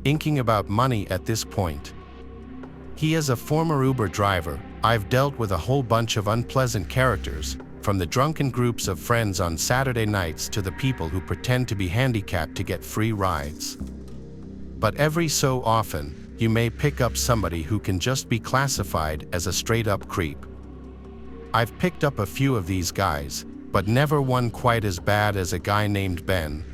inking about money at this point. He is a former Uber driver. I've dealt with a whole bunch of unpleasant characters, from the drunken groups of friends on Saturday nights to the people who pretend to be handicapped to get free rides. But every so often, you may pick up somebody who can just be classified as a straight-up creep. I've picked up a few of these guys, but never one quite as bad as a guy named Ben.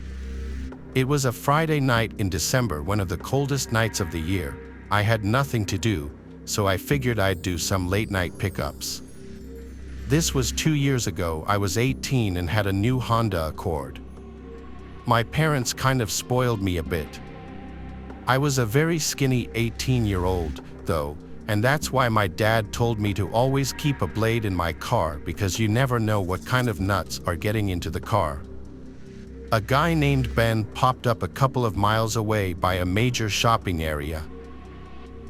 It was a Friday night in December, one of the coldest nights of the year. I had nothing to do, so I figured I'd do some late-night pickups. This was 2 years ago. I was 18 and had a new Honda Accord. My parents kind of spoiled me a bit. I was a very skinny 18-year-old, though, and that's why my dad told me to always keep a blade in my car, because you never know what kind of nuts are getting into the car. A guy named Ben popped up a couple of miles away by a major shopping area.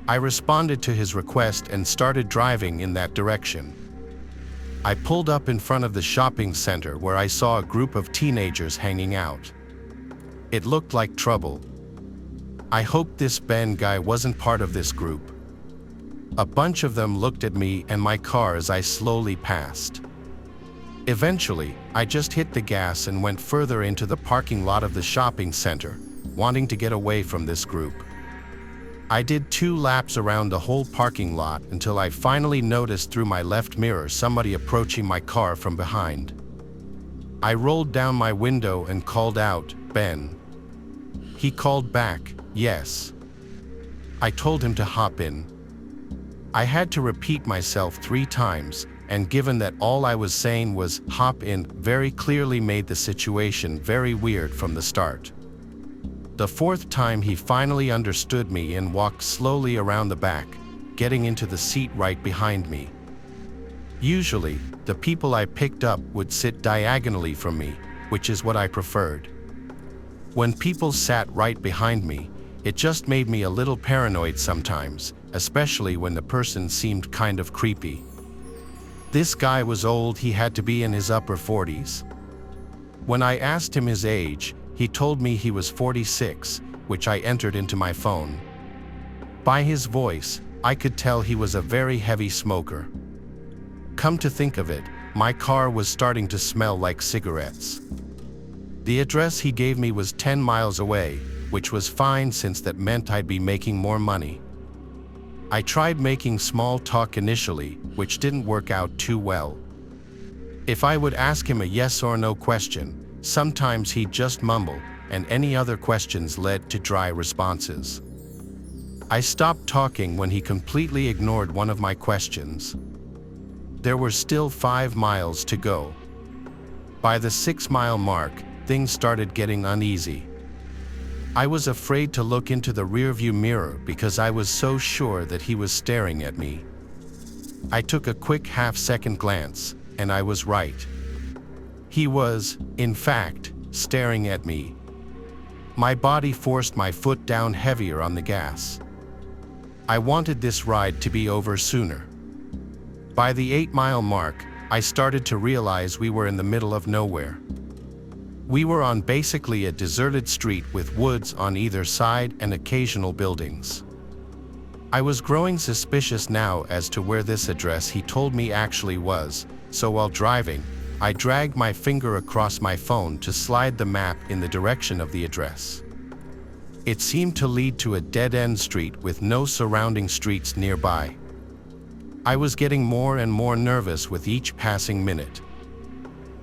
I responded to his request and started driving in that direction. I pulled up in front of the shopping center where I saw a group of teenagers hanging out. It looked like trouble. I hoped this Ben guy wasn't part of this group. A bunch of them looked at me and my car as I slowly passed. Eventually, I just hit the gas and went further into the parking lot of the shopping center, wanting to get away from this group. I did 2 laps around the whole parking lot until I finally noticed through my left mirror somebody approaching my car from behind. I rolled down my window and called out, "Ben." He called back, "Yes." I told him to hop in. I had to repeat myself 3 times, and given that all I was saying was "hop in," very clearly made the situation very weird from the start. The 4th time he finally understood me and walked slowly around the back, getting into the seat right behind me. Usually, the people I picked up would sit diagonally from me, which is what I preferred. When people sat right behind me, it just made me a little paranoid sometimes, especially when the person seemed kind of creepy. This guy was old. He had to be in his upper 40s. When I asked him his age, he told me he was 46, which I entered into my phone. By his voice, I could tell he was a very heavy smoker. Come to think of it, my car was starting to smell like cigarettes. The address he gave me was 10 miles away, which was fine since that meant I'd be making more money. I tried making small talk initially, which didn't work out too well. If I would ask him a yes or no question, sometimes he'd just mumble, and any other questions led to dry responses. I stopped talking when he completely ignored one of my questions. There were still 5 miles to go. By the 6-mile mark, things started getting uneasy. I was afraid to look into the rearview mirror because I was so sure that he was staring at me. I took a quick half-second glance, and I was right. He was, in fact, staring at me. My body forced my foot down heavier on the gas. I wanted this ride to be over sooner. By the 8-mile mark, I started to realize we were in the middle of nowhere. We were on basically a deserted street with woods on either side and occasional buildings. I was growing suspicious now as to where this address he told me actually was, so while driving, I dragged my finger across my phone to slide the map in the direction of the address. It seemed to lead to a dead-end street with no surrounding streets nearby. I was getting more and more nervous with each passing minute.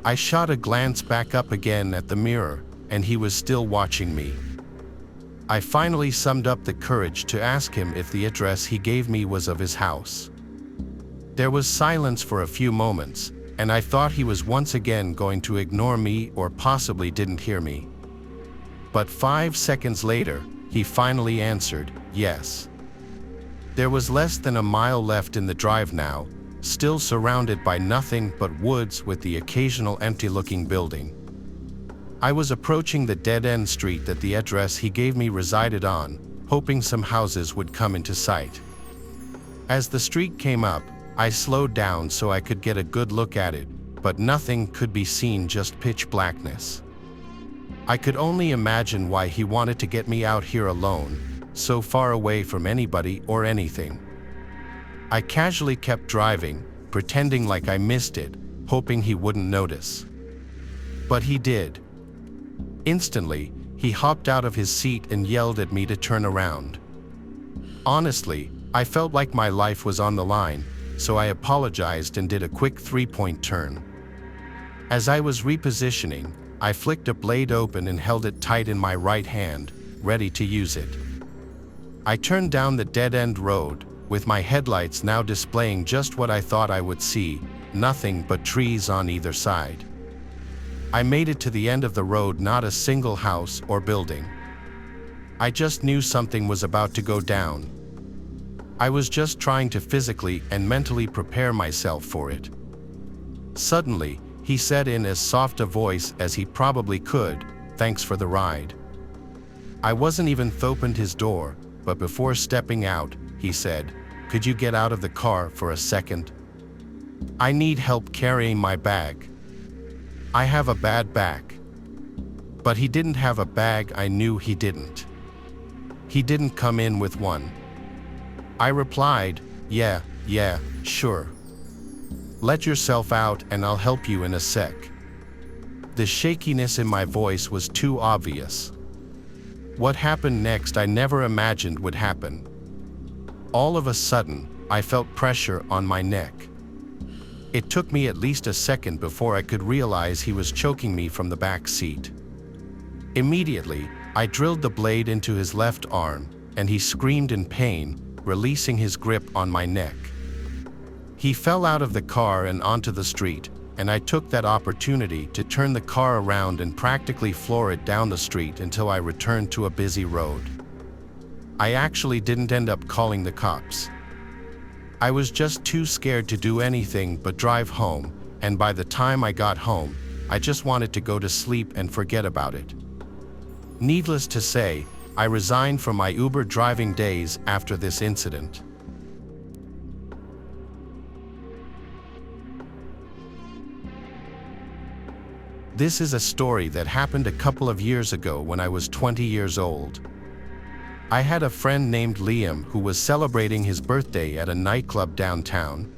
I shot a glance back up again at the mirror, and he was still watching me. I finally summoned up the courage to ask him if the address he gave me was of his house. There was silence for a few moments, and I thought he was once again going to ignore me or possibly didn't hear me. But 5 seconds later, he finally answered, "Yes." There was less than a mile left in the drive now, still surrounded by nothing but woods with the occasional empty-looking building. I was approaching the dead-end street that the address he gave me resided on, hoping some houses would come into sight. As the street came up, I slowed down so I could get a good look at it, but nothing could be seen, just pitch blackness. I could only imagine why he wanted to get me out here alone, so far away from anybody or anything. I casually kept driving, pretending like I missed it, hoping he wouldn't notice. But he did. Instantly, he hopped out of his seat and yelled at me to turn around. Honestly, I felt like my life was on the line, so I apologized and did a quick three-point turn. As I was repositioning, I flicked a blade open and held it tight in my right hand, ready to use it. I turned down the dead-end road, with my headlights now displaying just what I thought I would see, nothing but trees on either side. I made it to the end of the road, not a single house or building. I just knew something was about to go down. I was just trying to physically and mentally prepare myself for it. Suddenly, he said in as soft a voice as he probably could, "Thanks for the ride." I wasn't even opened his door, but before stepping out, he said, "Could you get out of the car for a second? I need help carrying my bag. I have a bad back." But he didn't have a bag. I knew he didn't. He didn't come in with one. I replied, yeah, sure. Let yourself out and I'll help you in a sec." The shakiness in my voice was too obvious. What happened next I never imagined would happen. All of a sudden, I felt pressure on my neck. It took me at least a second before I could realize he was choking me from the back seat. Immediately, I drilled the blade into his left arm, and he screamed in pain, releasing his grip on my neck. He fell out of the car and onto the street, and I took that opportunity to turn the car around and practically floor it down the street until I returned to a busy road. I actually didn't end up calling the cops. I was just too scared to do anything but drive home, and by the time I got home, I just wanted to go to sleep and forget about it. Needless to say, I resigned from my Uber driving days after this incident. This is a story that happened a couple of years ago when I was 20 years old. I had a friend named Liam who was celebrating his birthday at a nightclub downtown.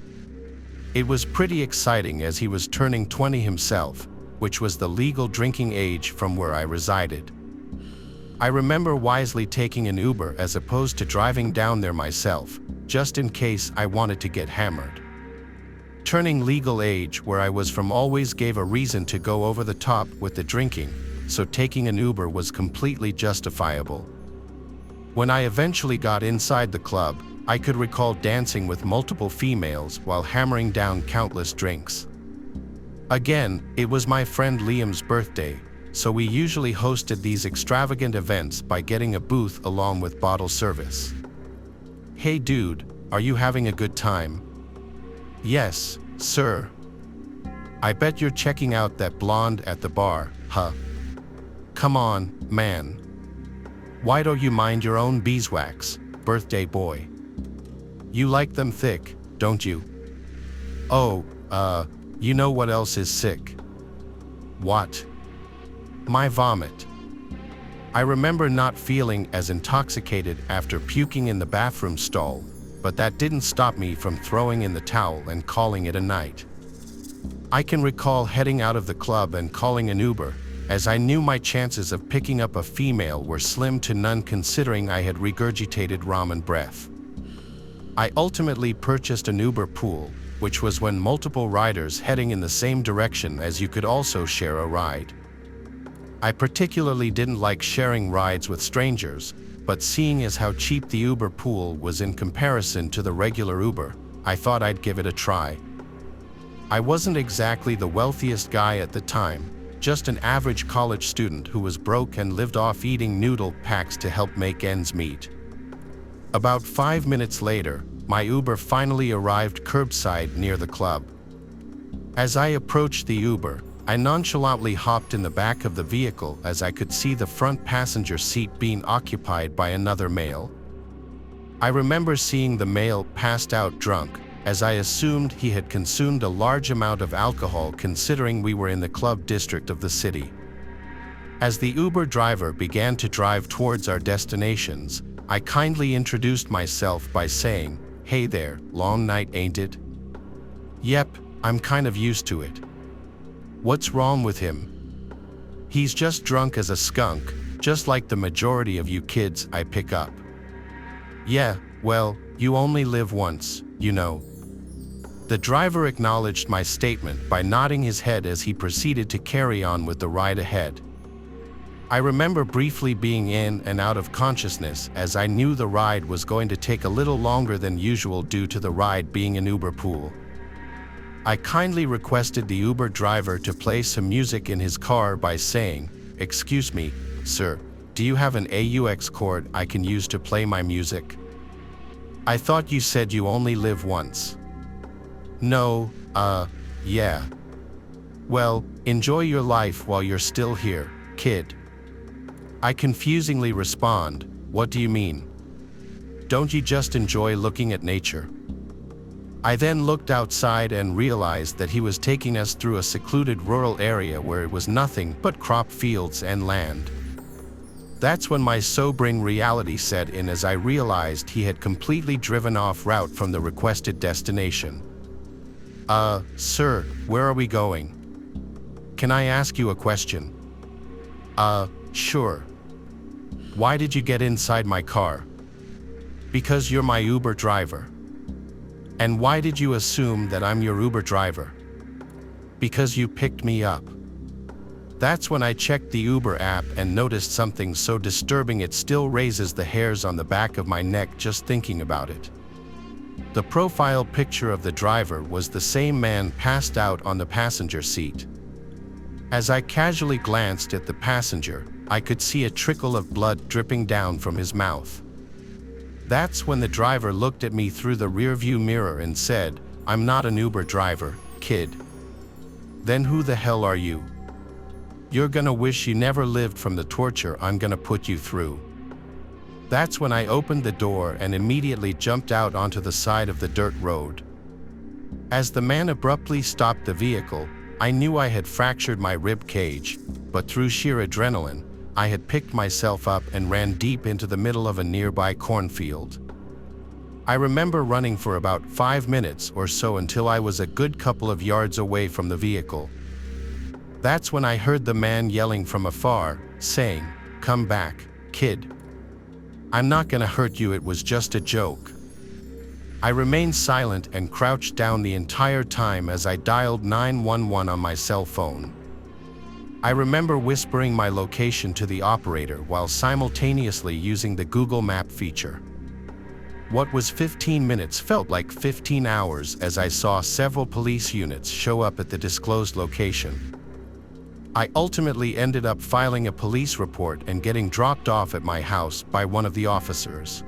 It was pretty exciting as he was turning 20 himself, which was the legal drinking age from where I resided. I remember wisely taking an Uber as opposed to driving down there myself, just in case I wanted to get hammered. Turning legal age where I was from always gave a reason to go over the top with the drinking, so taking an Uber was completely justifiable. When I eventually got inside the club, I could recall dancing with multiple females while hammering down countless drinks. Again, it was my friend Liam's birthday, so we usually hosted these extravagant events by getting a booth along with bottle service. "Hey dude, are you having a good time?" "Yes, sir." "I bet you're checking out that blonde at the bar, huh?" "Come on, man. Why don't you mind your own beeswax, birthday boy? You like them thick, don't you?" "Oh, you know what else is sick?" "What?" "My vomit." I remember not feeling as intoxicated after puking in the bathroom stall, but that didn't stop me from throwing in the towel and calling it a night. I can recall heading out of the club and calling an Uber, as I knew my chances of picking up a female were slim to none considering I had regurgitated ramen breath. I ultimately purchased an Uber pool, which was when multiple riders heading in the same direction as you could also share a ride. I particularly didn't like sharing rides with strangers, but seeing as how cheap the Uber pool was in comparison to the regular Uber, I thought I'd give it a try. I wasn't exactly the wealthiest guy at the time, just an average college student who was broke and lived off eating noodle packs to help make ends meet. About 5 minutes later, my Uber finally arrived curbside near the club. As I approached the Uber, I nonchalantly hopped in the back of the vehicle as I could see the front passenger seat being occupied by another male. I remember seeing the male passed out drunk, as I assumed he had consumed a large amount of alcohol considering we were in the club district of the city. As the Uber driver began to drive towards our destinations, I kindly introduced myself by saying, "Hey there, long night, ain't it?" "Yep, I'm kind of used to it." "What's wrong with him?" "He's just drunk as a skunk, just like the majority of you kids I pick up." "Yeah, well, you only live once, you know." The driver acknowledged my statement by nodding his head as he proceeded to carry on with the ride ahead. I remember briefly being in and out of consciousness as I knew the ride was going to take a little longer than usual due to the ride being an Uber pool. I kindly requested the Uber driver to play some music in his car by saying, "Excuse me, sir, do you have an AUX cord I can use to play my music? I thought you said you only live once." "No, yeah." "Well, enjoy your life while you're still here, kid." I confusingly respond, "What do you mean? Don't you just enjoy looking at nature?" I then looked outside and realized that he was taking us through a secluded rural area where it was nothing but crop fields and land. That's when my sobering reality set in as I realized he had completely driven off route from the requested destination. Sir, where are we going? Can I ask you a question?" Sure." "Why did you get inside my car?" "Because you're my Uber driver." "And why did you assume that I'm your Uber driver?" "Because you picked me up." That's when I checked the Uber app and noticed something so disturbing it still raises the hairs on the back of my neck just thinking about it. The profile picture of the driver was the same man passed out on the passenger seat. As I casually glanced at the passenger, I could see a trickle of blood dripping down from his mouth. That's when the driver looked at me through the rearview mirror and said, "I'm not an Uber driver, kid." "Then who the hell are you?" "You're gonna wish you never lived from the torture I'm gonna put you through." That's when I opened the door and immediately jumped out onto the side of the dirt road. As the man abruptly stopped the vehicle, I knew I had fractured my rib cage, but through sheer adrenaline, I had picked myself up and ran deep into the middle of a nearby cornfield. I remember running for about 5 minutes or so until I was a good couple of yards away from the vehicle. That's when I heard the man yelling from afar, saying, "Come back, kid. I'm not gonna hurt you, it was just a joke." I remained silent and crouched down the entire time as I dialed 911 on my cell phone. I remember whispering my location to the operator while simultaneously using the Google Map feature. What was 15 minutes felt like 15 hours as I saw several police units show up at the disclosed location. I ultimately ended up filing a police report and getting dropped off at my house by one of the officers.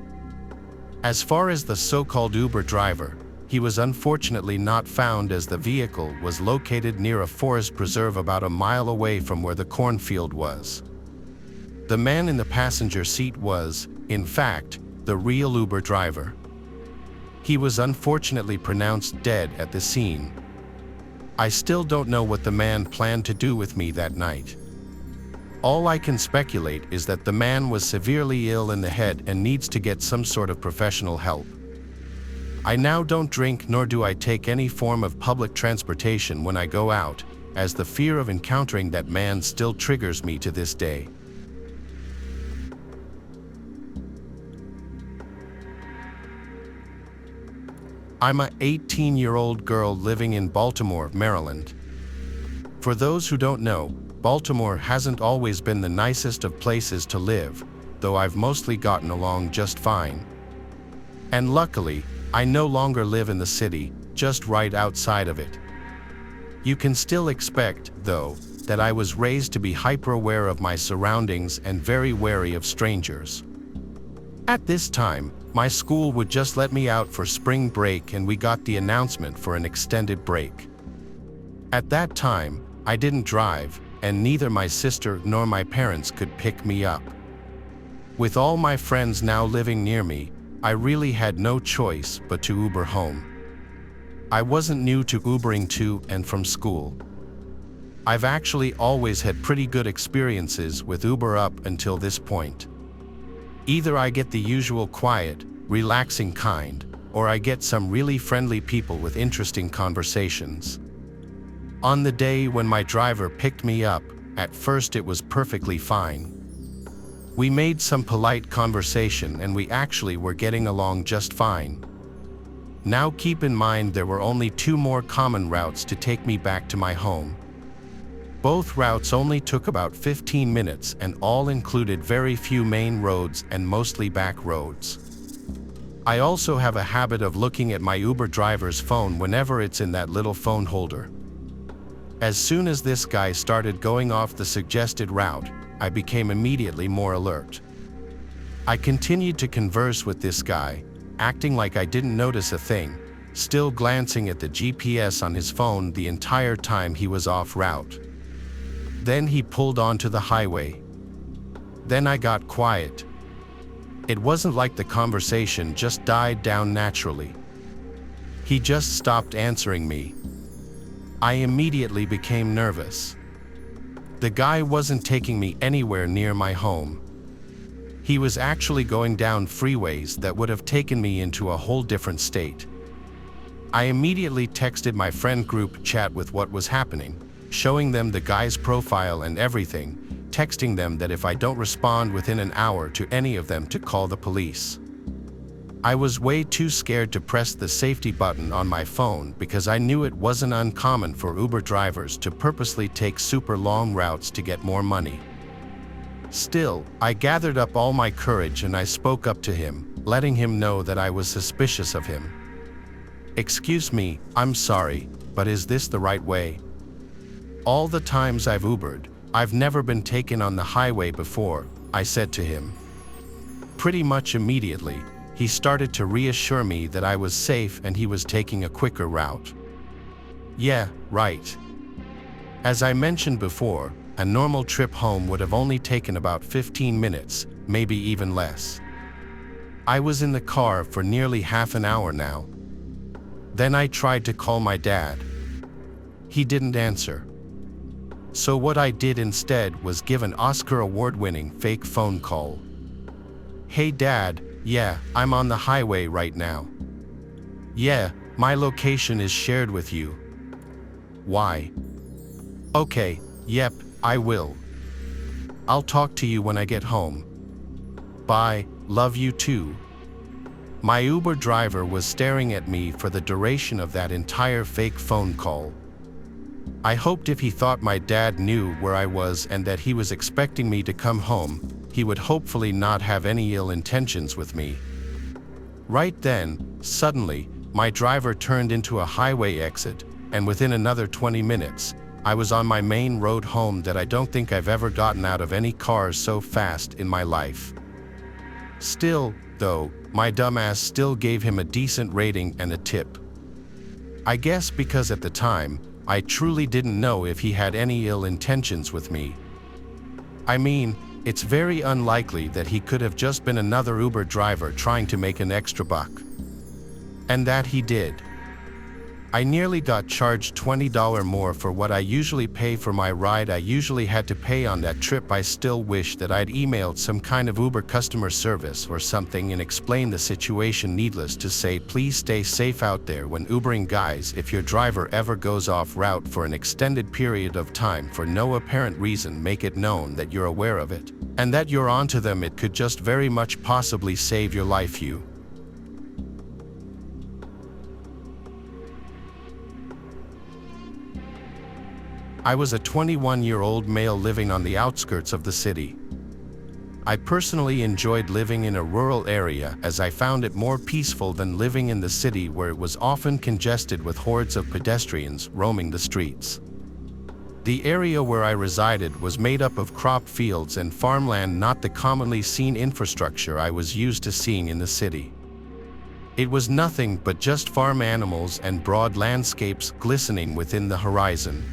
As far as the so-called Uber driver, he was unfortunately not found as the vehicle was located near a forest preserve about a mile away from where the cornfield was. The man in the passenger seat was, in fact, the real Uber driver. He was unfortunately pronounced dead at the scene. I still don't know what the man planned to do with me that night. All I can speculate is that the man was severely ill in the head and needs to get some sort of professional help. I now don't drink nor do I take any form of public transportation when I go out, as the fear of encountering that man still triggers me to this day. I'm a 18-year-old girl living in Baltimore, Maryland. For those who don't know, Baltimore hasn't always been the nicest of places to live, though I've mostly gotten along just fine. And luckily, I no longer live in the city, just right outside of it. You can still expect, though, that I was raised to be hyper-aware of my surroundings and very wary of strangers. At this time, my school would just let me out for spring break and we got the announcement for an extended break. At that time, I didn't drive, and neither my sister nor my parents could pick me up. With all my friends now living near me, I really had no choice but to Uber home. I wasn't new to Ubering to and from school. I've actually always had pretty good experiences with Uber up until this point. Either I get the usual quiet, relaxing kind, or I get some really friendly people with interesting conversations. On the day when my driver picked me up, at first it was perfectly fine. We made some polite conversation and we actually were getting along just fine. Now keep in mind there were only 2 more common routes to take me back to my home. Both routes only took about 15 minutes and all included very few main roads and mostly back roads. I also have a habit of looking at my Uber driver's phone whenever it's in that little phone holder. As soon as this guy started going off the suggested route, I became immediately more alert. I continued to converse with this guy, acting like I didn't notice a thing, still glancing at the GPS on his phone the entire time he was off route. Then he pulled onto the highway. Then I got quiet. It wasn't like the conversation just died down naturally. He just stopped answering me. I immediately became nervous. The guy wasn't taking me anywhere near my home. He was actually going down freeways that would have taken me into a whole different state. I immediately texted my friend group chat with what was happening, showing them the guy's profile and everything, texting them that if I don't respond within an hour to any of them to call the police. I was way too scared to press the safety button on my phone because I knew it wasn't uncommon for Uber drivers to purposely take super long routes to get more money. Still, I gathered up all my courage and I spoke up to him, letting him know that I was suspicious of him. "Excuse me, I'm sorry, but is this the right way? All the times I've Ubered, I've never been taken on the highway before," I said to him. Pretty much immediately, he started to reassure me that I was safe and he was taking a quicker route. Yeah, right. As I mentioned before, a normal trip home would have only taken about 15 minutes, maybe even less. I was in the car for nearly half an hour now. Then I tried to call my dad. He didn't answer. So what I did instead was give an Oscar award-winning fake phone call. "Hey Dad, yeah, I'm on the highway right now. Yeah, my location is shared with you." "Why?" "Okay, yep, I will. I'll talk to you when I get home. Bye, love you too." My Uber driver was staring at me for the duration of that entire fake phone call. I hoped if he thought my dad knew where I was and that he was expecting me to come home, he would hopefully not have any ill intentions with me. Right then, suddenly, my driver turned into a highway exit, and within another 20 minutes, I was on my main road home that I don't think I've ever gotten out of any cars so fast in my life. Still, though, my dumbass still gave him a decent rating and a tip. I guess because at the time, I truly didn't know if he had any ill intentions with me. I mean, it's very unlikely that he could have just been another Uber driver trying to make an extra buck. And that he did. I nearly got charged $20 more for what I usually pay for my ride I usually had to pay on that trip. I still wish that I'd emailed some kind of Uber customer service or something and explained the situation. Needless to say, please stay safe out there when Ubering, guys. If your driver ever goes off route for an extended period of time for no apparent reason, make it known that you're aware of it and that you're onto them. It could just very much possibly save your life. I was a 21-year-old male living on the outskirts of the city. I personally enjoyed living in a rural area as I found it more peaceful than living in the city, where it was often congested with hordes of pedestrians roaming the streets. The area where I resided was made up of crop fields and farmland, not the commonly seen infrastructure I was used to seeing in the city. It was nothing but just farm animals and broad landscapes glistening within the horizon.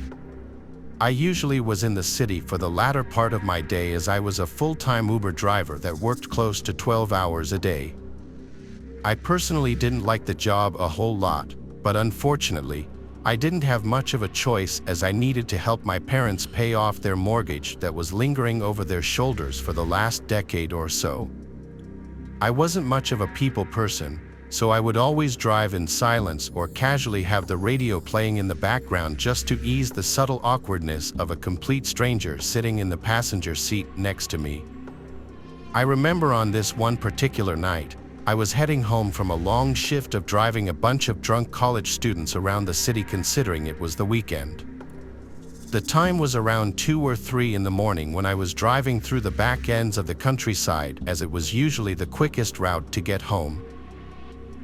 I usually was in the city for the latter part of my day, as I was a full-time Uber driver that worked close to 12 hours a day. I personally didn't like the job a whole lot, but unfortunately, I didn't have much of a choice as I needed to help my parents pay off their mortgage that was lingering over their shoulders for the last decade or so. I wasn't much of a people person, so I would always drive in silence or casually have the radio playing in the background just to ease the subtle awkwardness of a complete stranger sitting in the passenger seat next to me. I remember on this one particular night, I was heading home from a long shift of driving a bunch of drunk college students around the city considering it was the weekend. The time was around 2 or 3 in the morning when I was driving through the back ends of the countryside, as it was usually the quickest route to get home.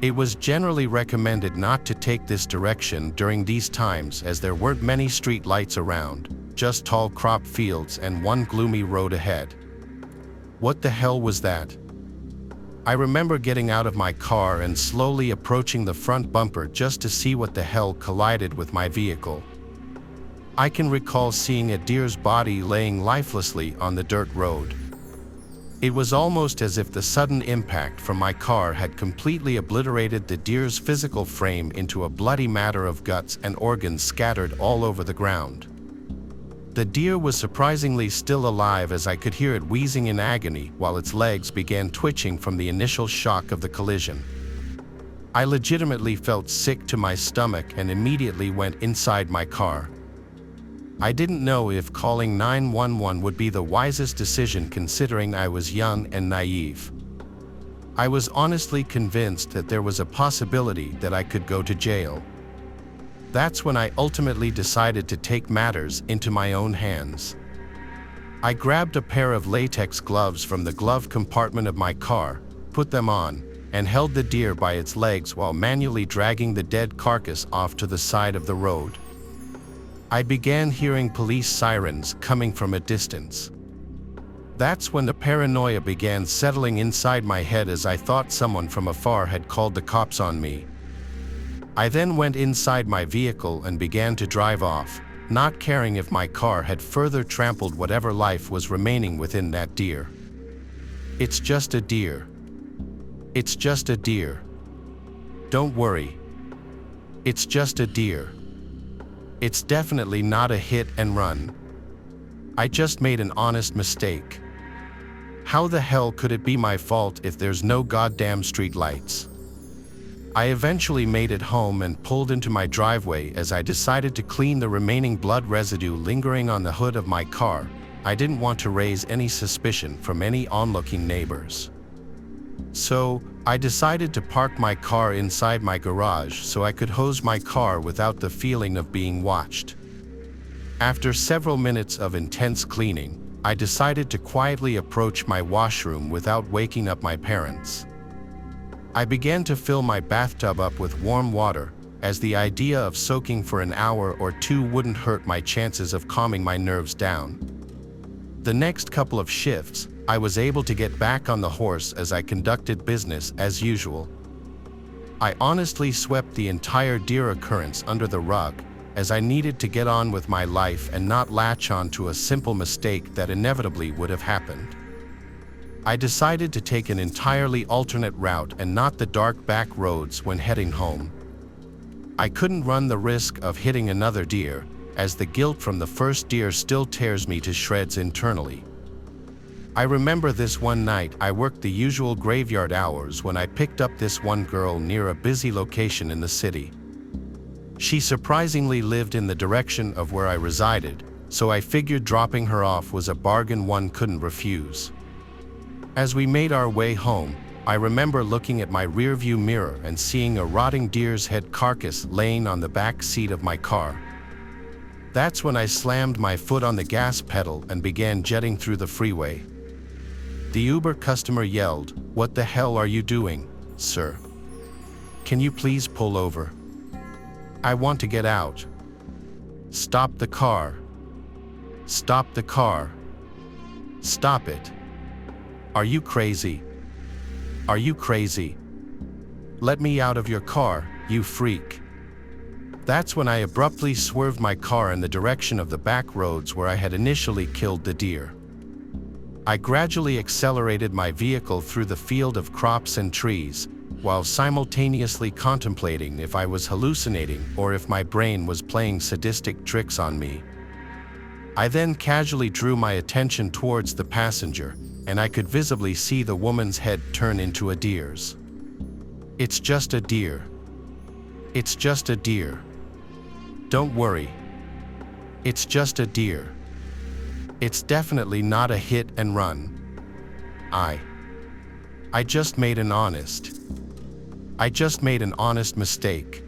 It was generally recommended not to take this direction during these times, as there weren't many street lights around, just tall crop fields and one gloomy road ahead. What the hell was that? I remember getting out of my car and slowly approaching the front bumper just to see what the hell collided with my vehicle. I can recall seeing a deer's body laying lifelessly on the dirt road. It was almost as if the sudden impact from my car had completely obliterated the deer's physical frame into a bloody matter of guts and organs scattered all over the ground. The deer was surprisingly still alive, as I could hear it wheezing in agony while its legs began twitching from the initial shock of the collision. I legitimately felt sick to my stomach and immediately went inside my car. I didn't know if calling 911 would be the wisest decision, considering I was young and naive. I was honestly convinced that there was a possibility that I could go to jail. That's when I ultimately decided to take matters into my own hands. I grabbed a pair of latex gloves from the glove compartment of my car, put them on, and held the deer by its legs while manually dragging the dead carcass off to the side of the road. I began hearing police sirens coming from a distance. That's when the paranoia began settling inside my head, as I thought someone from afar had called the cops on me. I then went inside my vehicle and began to drive off, not caring if my car had further trampled whatever life was remaining within that deer. It's just a deer. It's just a deer. Don't worry. It's just a deer. It's definitely not a hit and run. I just made an honest mistake. How the hell could it be my fault if there's no goddamn street lights? I eventually made it home and pulled into my driveway as I decided to clean the remaining blood residue lingering on the hood of my car. I didn't want to raise any suspicion from any onlooking neighbors. So, I decided to park my car inside my garage so I could hose my car without the feeling of being watched. After several minutes of intense cleaning, I decided to quietly approach my washroom without waking up my parents. I began to fill my bathtub up with warm water, as the idea of soaking for an hour or two wouldn't hurt my chances of calming my nerves down. The next couple of shifts, I was able to get back on the horse as I conducted business as usual. I honestly swept the entire deer occurrence under the rug, as I needed to get on with my life and not latch on to a simple mistake that inevitably would have happened. I decided to take an entirely alternate route and not the dark back roads when heading home. I couldn't run the risk of hitting another deer, as the guilt from the first deer still tears me to shreds internally. I remember this one night I worked the usual graveyard hours when I picked up this one girl near a busy location in the city. She surprisingly lived in the direction of where I resided, so I figured dropping her off was a bargain one couldn't refuse. As we made our way home, I remember looking at my rearview mirror and seeing a rotting deer's head carcass laying on the back seat of my car. That's when I slammed my foot on the gas pedal and began jetting through the freeway. The Uber customer yelled, "What the hell are you doing, sir? Can you please pull over? I want to get out." "Stop the car. Stop the car. Stop it. Are you crazy? Are you crazy? Let me out of your car, you freak." That's when I abruptly swerved my car in the direction of the back roads where I had initially killed the deer. I gradually accelerated my vehicle through the field of crops and trees, while simultaneously contemplating if I was hallucinating or if my brain was playing sadistic tricks on me. I then casually drew my attention towards the passenger, and I could visibly see the woman's head turn into a deer's. It's just a deer. It's just a deer. Don't worry. It's just a deer. It's definitely not a hit and run. I just made an honest mistake.